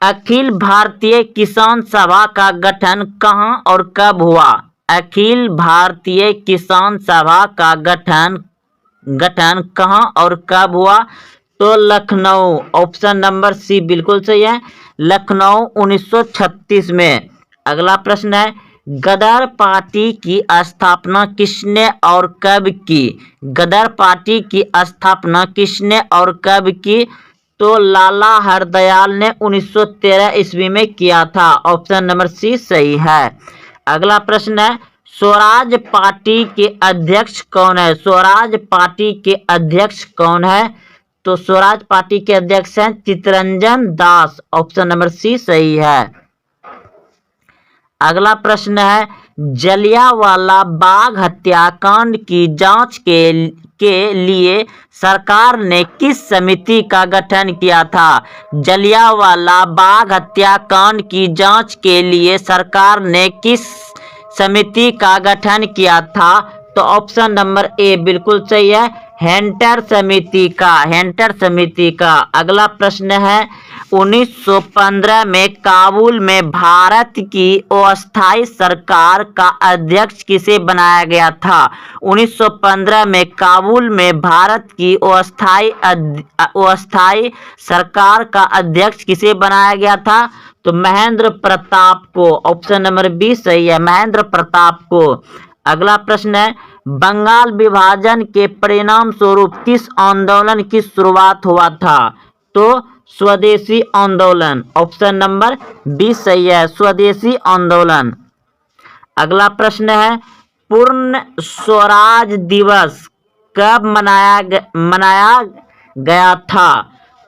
अखिल भारतीय किसान सभा का गठन कहाँ और कब हुआ? अखिल भारतीय किसान सभा का गठन कहाँ और कब हुआ? तो लखनऊ, ऑप्शन नंबर सी बिल्कुल सही है, लखनऊ 1936 में। अगला प्रश्न है, गदर पार्टी की स्थापना किसने और कब की? गदर पार्टी की स्थापना किसने और कब की? तो लाला हरदयाल ने 1913 ईस्वी में किया था। ऑप्शन नंबर सी सही है। अगला प्रश्न है, स्वराज पार्टी के अध्यक्ष कौन है? स्वराज पार्टी के अध्यक्ष कौन है? तो स्वराज पार्टी के अध्यक्ष हैं Chittaranjan Das. Option number C सही है। अगला प्रश्न है, जलियांवाला बाग हत्याकांड की जांच के लिए सरकार ने किस समिति का गठन किया था? जलियांवाला बाग हत्याकांड की जांच के लिए सरकार ने किस समिति का गठन किया था? तो ऑप्शन नंबर ए बिल्कुल सही है, हेंटर समिति का, हेंटर समिति का। अगला प्रश्न है, 1915 में काबुल में भारत की अस्थायी सरकार का अध्यक्ष किसे बनाया गया था? 1915 में काबुल में भारत की अस्थायी सरकार का अध्यक्ष किसे बनाया गया था? तो महेंद्र प्रताप को। ऑप्शन नंबर बी सही है, महेंद्र प्रताप को। अगला प्रश्न है, बंगाल विभाजन के परिणाम स्वरूप किस आंदोलन की शुरुआत हुआ था? तो स्वदेशी आंदोलन। ऑप्शन नंबर बी सही है, स्वदेशी आंदोलन। अगला प्रश्न है, पूर्ण स्वराज दिवस कब मनाया गया था?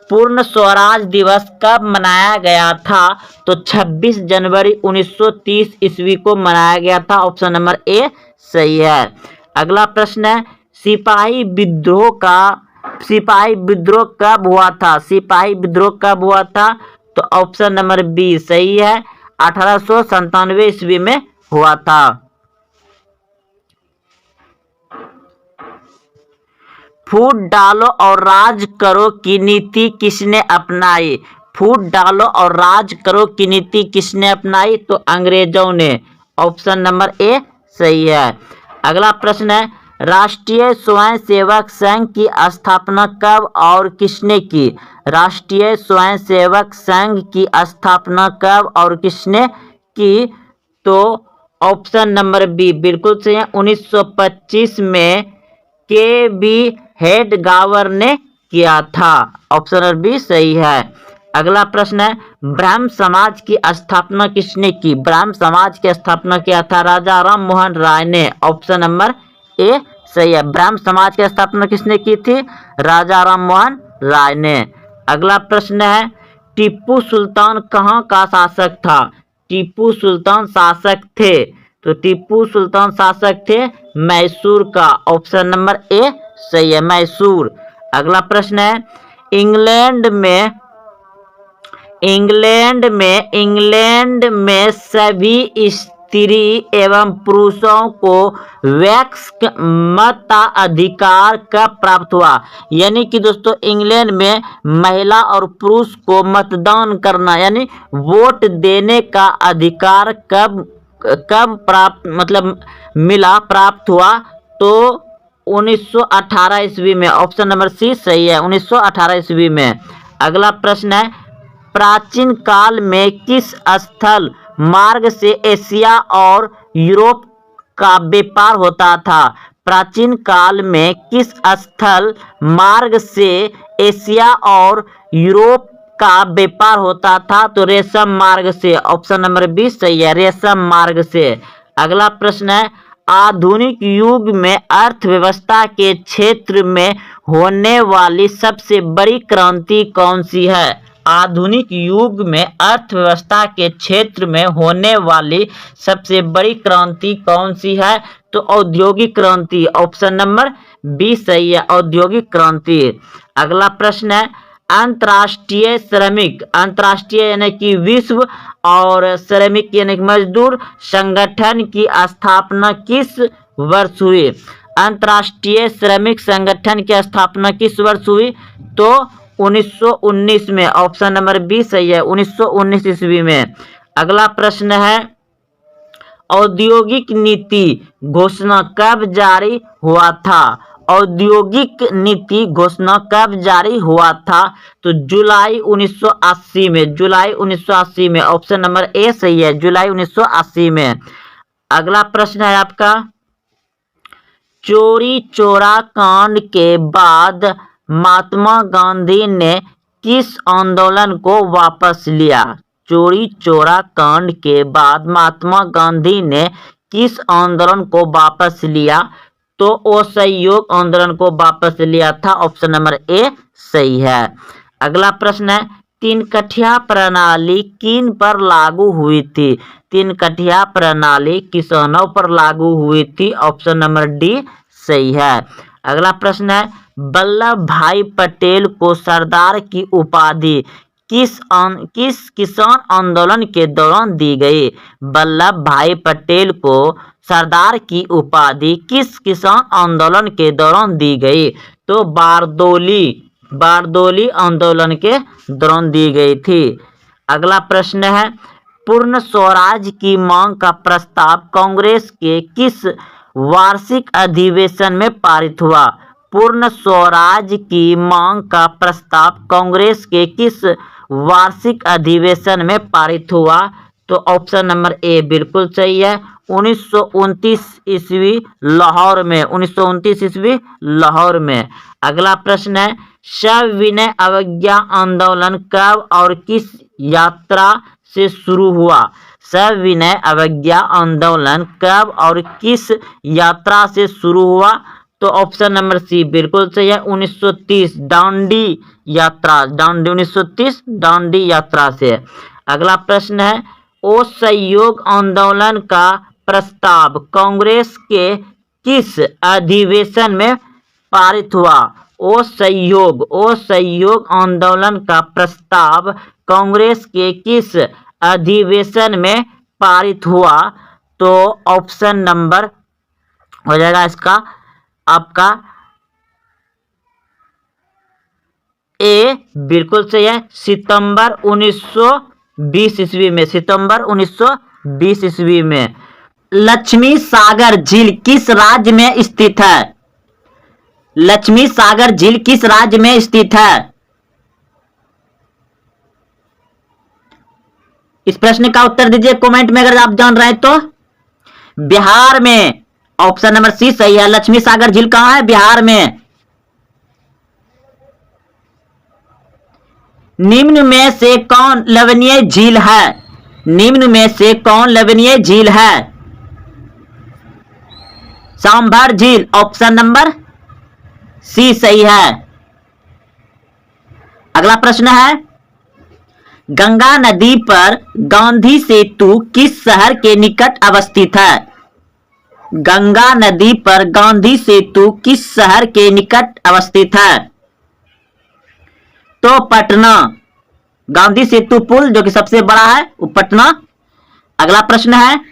पूर्ण स्वराज दिवस कब मनाया गया था? तो 26 जनवरी 1930 ईस्वी को मनाया गया था। ऑप्शन नंबर ए सही है। अगला प्रश्न है, सिपाही विद्रोह कब हुआ था? सिपाही विद्रोह कब हुआ था? तो ऑप्शन नंबर बी सही है, 1897 ईस्वी में हुआ था। फूट डालो और राज करो की नीति किसने अपनाई? फूट डालो और राज करो की नीति किसने अपनाई? तो अंग्रेजों ने। ऑप्शन नंबर ए सही है। अगला प्रश्न है, राष्ट्रीय स्वयंसेवक संघ की स्थापना कब और किसने की? राष्ट्रीय स्वयंसेवक संघ की स्थापना कब और किसने की? तो ऑप्शन नंबर बी बिल्कुल सही है, 1925 में के बी हेडगावर ने किया था। ऑप्शन नंबर बी सही है। अगला प्रश्न है, ब्राह्म समाज की स्थापना किसने की? ब्राह्म समाज की स्थापना किया था राजा राम मोहन राय ने। ऑप्शन नंबर ए सही है, ब्राह्म समाज की स्थापना किसने की थी? राजा राम मोहन राय ने। अगला प्रश्न है, टीपू सुल्तान कहाँ का शासक था? टीपू सुल्तान शासक थे, तो टीपू सुल्तान शासक थे मैसूर का। ऑप्शन नंबर ए सही है, मैसूर। अगला प्रश्न है, इंग्लैंड में सभी स्त्री एवं पुरुषों को वैक्स मताधिकार कब प्राप्त हुआ? यानी कि दोस्तों इंग्लैंड में महिला और पुरुष को मतदान करना यानी वोट देने का अधिकार कब प्राप्त हुआ? तो 1918 ईस्वी में। ऑप्शन नंबर सी सही है, 1918 ईस्वी में। अगला प्रश्न है, प्राचीन काल में किस स्थल मार्ग से एशिया और यूरोप का व्यापार होता था? प्राचीन काल में किस स्थल मार्ग से एशिया और यूरोप का व्यापार होता था? तो रेशम मार्ग से। ऑप्शन नंबर बी सही है, रेशम मार्ग से। अगला प्रश्न है, आधुनिक युग में अर्थव्यवस्था के क्षेत्र में होने वाली सबसे बड़ी क्रांति कौन सी है? आधुनिक युग में अर्थव्यवस्था के क्षेत्र में होने वाली सबसे बड़ी क्रांति कौन सी है? तो औद्योगिक क्रांति। ऑप्शन नंबर बी सही है, औद्योगिक क्रांति। अगला प्रश्न है, अंतर्राष्ट्रीय यानी कि विश्व और श्रमिक यानी कि मजदूर संगठन की स्थापना किस वर्ष हुई? अंतर्राष्ट्रीय श्रमिक संगठन की स्थापना किस वर्ष हुई? तो 1919 में। ऑप्शन नंबर बी सही है, 1919 ईस्वी में। अगला प्रश्न है, औद्योगिक नीति घोषणा कब जारी हुआ था? औद्योगिक नीति घोषणा कब जारी हुआ था? तो जुलाई 1980 में, जुलाई 1980 में। ऑप्शन नंबर ए सही है, जुलाई 1980 में। अगला प्रश्न है आपका, चौरी चौरा कांड के बाद महात्मा गांधी ने किस आंदोलन को वापस लिया? चौरी चौरा कांड के बाद महात्मा गांधी ने किस आंदोलन को वापस लिया? तो असहयोग आंदोलन को वापस लिया था। ऑप्शन नंबर ए सही है। अगला प्रश्न है, तीन कठिया प्रणाली किन पर लागू हुई थी? तीन कठिया प्रणाली किसानों पर लागू हुई थी। ऑप्शन नंबर डी सही है। अगला प्रश्न है, वल्लभ भाई पटेल को सरदार की उपाधि किस किसान आंदोलन के दौरान दी गई? वल्लभ भाई पटेल को सरदार की उपाधि किस किसान आंदोलन के दौरान दी गई? तो बारदोली आंदोलन के दौरान दी गई थी। अगला प्रश्न है, पूर्ण स्वराज की मांग का प्रस्ताव कांग्रेस के किस वार्षिक अधिवेशन में पारित हुआ? पूर्ण स्वराज की मांग का प्रस्ताव कांग्रेस के किस वार्षिक अधिवेशन में पारित हुआ? तो ऑप्शन नंबर ए बिल्कुल सही है, 1929 ईस्वी लाहौर में, 1929 ईस्वी लाहौर में। अगला प्रश्न है, सविनय अवज्ञा आंदोलन कब और किस यात्रा से शुरू हुआ? सविनय अवज्ञा आंदोलन कब और किस यात्रा से शुरू हुआ? तो ऑप्शन नंबर सी बिल्कुल सही है, 1930 दांडी यात्रा, 1930 दांडी यात्रा से। अगला प्रश्न है, असहयोग आंदोलन का प्रस्ताव कांग्रेस के किस अधिवेशन में पारित हुआ? असहयोग आंदोलन का प्रस्ताव कांग्रेस के किस अधिवेशन में पारित हुआ? तो ऑप्शन नंबर हो जाएगा इसका आपका ए बिल्कुल सही है, सितंबर 1920 ईस्वी में, सितंबर 1920 ईस्वी में। लक्ष्मी सागर झील किस राज्य में स्थित है? लक्ष्मी सागर झील किस राज्य में स्थित है? इस प्रश्न का उत्तर दीजिए कमेंट में अगर आप जान रहे हैं तो। बिहार में। ऑप्शन नंबर सी सही है, लक्ष्मी सागर झील कहां है? बिहार में। निम्न में से कौन लवणीय झील है? निम्न में से कौन लवणीय झील है? सांभर झील। ऑप्शन नंबर सी सही है। अगला प्रश्न है, गंगा नदी पर गांधी सेतु किस शहर के निकट अवस्थित है? गंगा नदी पर गांधी सेतु किस शहर के निकट अवस्थित है? तो पटना। गांधी सेतु पुल जो कि सबसे बड़ा है वो पटना। अगला प्रश्न है,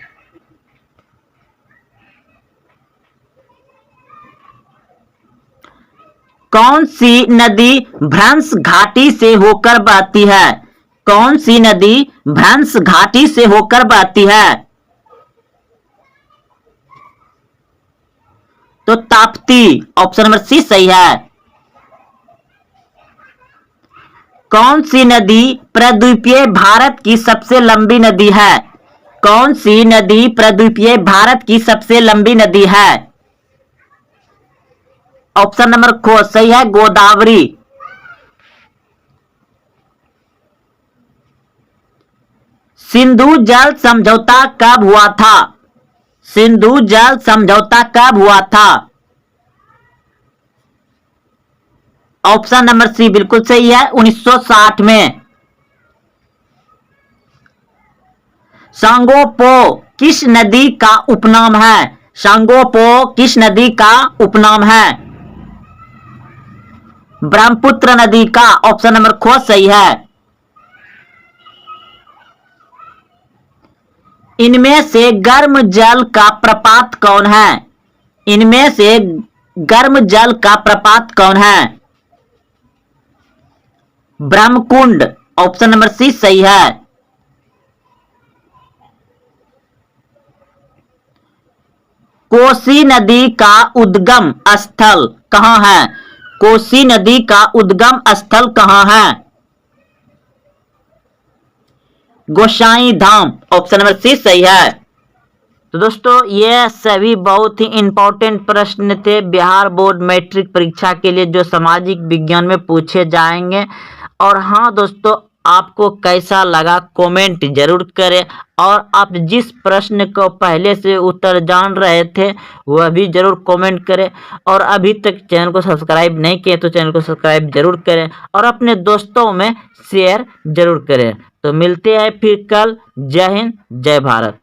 कौन सी नदी भ्रंश घाटी से होकर बहती है? कौन सी नदी भ्रंश घाटी से होकर बहती है? तो ताप्ती। ऑप्शन नंबर सी सही है। कौन सी नदी प्रद्वीपीय भारत की सबसे लंबी नदी है? कौन सी नदी प्रद्वीपीय भारत की सबसे लंबी नदी है? ऑप्शन नंबर ख सही है, गोदावरी। सिंधु जल समझौता कब हुआ था? सिंधु जल समझौता कब हुआ था? ऑप्शन नंबर सी बिल्कुल सही है, 1960 में। सांगोपो किस नदी का उपनाम है? सांगोपो किस नदी का उपनाम है? ब्रह्मपुत्र नदी का। ऑप्शन नंबर ख सही है। इनमें से गर्म जल का प्रपात कौन है? इनमें से गर्म जल का प्रपात कौन है? ब्रह्मकुंड, ऑप्शन नंबर सी सही है। कोसी नदी का उद्गम स्थल कहाँ है? कोसी नदी का उद्गम स्थल कहाँ है? गोसाई धाम, ऑप्शन नंबर सी सही है। तो दोस्तों ये सभी बहुत ही इंपॉर्टेंट प्रश्न थे बिहार बोर्ड मैट्रिक परीक्षा के लिए, जो सामाजिक विज्ञान में पूछे जाएंगे। और हाँ दोस्तों, आपको कैसा लगा कमेंट जरूर करें, और आप जिस प्रश्न को पहले से उत्तर जान रहे थे वह भी जरूर कमेंट करें। और अभी तक चैनल को सब्सक्राइब नहीं किए तो चैनल को सब्सक्राइब जरूर करें और अपने दोस्तों में शेयर जरूर करें। तो मिलते हैं फिर कल। जय हिंद, जय भारत।